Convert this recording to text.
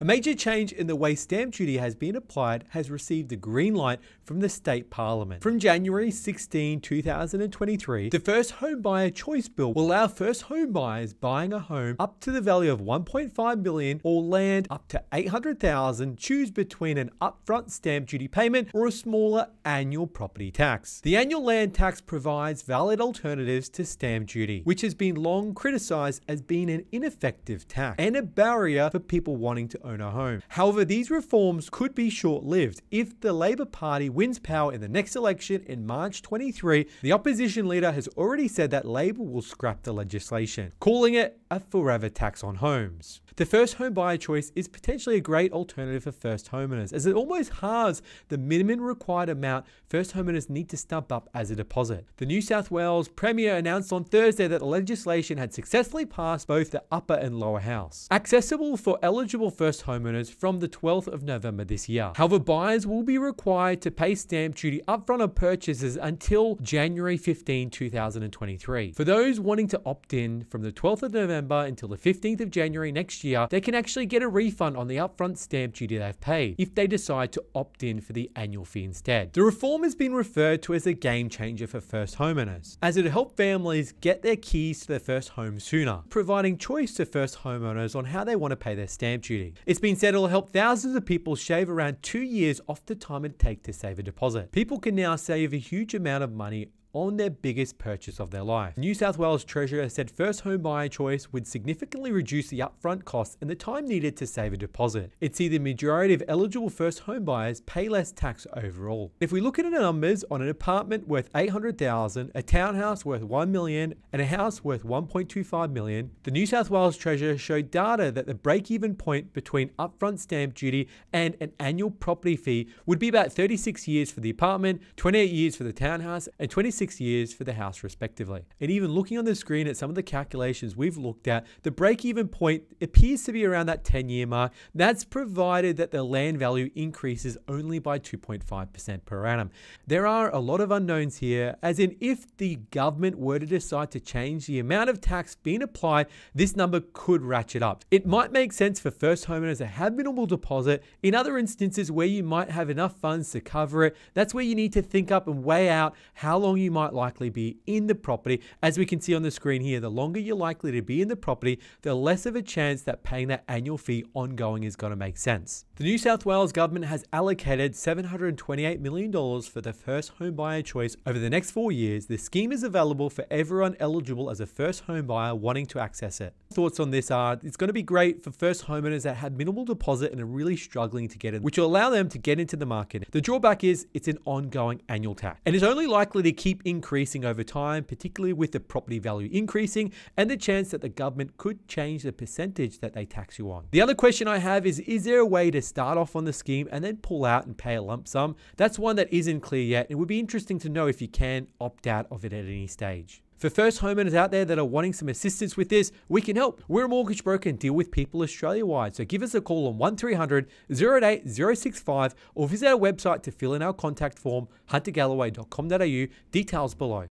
A major change in the way stamp duty has been applied has received a green light from the state parliament. From January 16, 2023, the First Home Buyer Choice Bill will allow first home buyers buying a home up to the value of $1.5 million or land up to $800,000 choose between an upfront stamp duty payment or a smaller annual property tax. The annual land tax provides valid alternatives to stamp duty, which has been long criticized as being an ineffective tax and a barrier for people wanting to own a home. However, these reforms could be short-lived. If the Labor Party wins power in the next election in March 23, the opposition leader has already said that Labor will scrap the legislation, calling it a forever tax on homes. The first home buyer choice is potentially a great alternative for first homeowners, as it almost halves the minimum required amount first homeowners need to stump up as a deposit. The New South Wales Premier announced on Thursday that the legislation had successfully passed both the upper and lower house, accessible for eligible first homeowners from the 12th of November this year. However, buyers will be required to pay stamp duty upfront on purchases until January 15, 2023. For those wanting to opt in from the 12th of November until the 15th of January next year, they can actually get a refund on the upfront stamp duty they've paid if they decide to opt in for the annual fee instead. The reform has been referred to as a game changer for first homeowners, as it helped families get their keys to their first home sooner, providing choice to first homeowners on how they want to pay their stamp duty. It's been said it'll help thousands of people shave around 2 years off the time it takes to save a deposit. People can now save a huge amount of money on their biggest purchase of their life. New South Wales Treasurer said first home buyer choice would significantly reduce the upfront costs and the time needed to save a deposit. It'd see the majority of eligible first home buyers pay less tax overall. If we look at the numbers on an apartment worth $800,000, a townhouse worth $1 million, and a house worth $1.25 million, the New South Wales Treasurer showed data that the break-even point between upfront stamp duty and an annual property fee would be about 36 years for the apartment, 28 years for the townhouse, and 26 years for the house respectively. And even looking on the screen at some of the calculations we've looked at, the break-even point appears to be around that 10-year mark. That's provided that the land value increases only by 2.5% per annum. There are a lot of unknowns here, as in if the government were to decide to change the amount of tax being applied, this number could ratchet up. It might make sense for first homeowners that have minimal deposit. In other instances where you might have enough funds to cover it, that's where you need to think up and weigh out how long you might likely be in the property. As we can see on the screen here, the longer you're likely to be in the property, the less of a chance that paying that annual fee ongoing is going to make sense. The New South Wales government has allocated $728 million for the first home buyer choice over the next 4 years. The scheme is available for everyone eligible as a first home buyer wanting to access it. Thoughts on this are, it's going to be great for first homeowners that have minimal deposit and are really struggling to get in, which will allow them to get into the market. The drawback is it's an ongoing annual tax, and it's only likely to keep increasing over time, particularly with the property value increasing and the chance that the government could change the percentage that they tax you on. The other question I have is there a way to start off on the scheme and then pull out and pay a lump sum? That's one that isn't clear yet. It would be interesting to know if you can opt out of it at any stage. For first homeowners out there that are wanting some assistance with this, we can help. We're a mortgage broker and deal with people Australia-wide. So give us a call on 1300 088 065 or visit our website to fill in our contact form, huntergalloway.com.au, details below.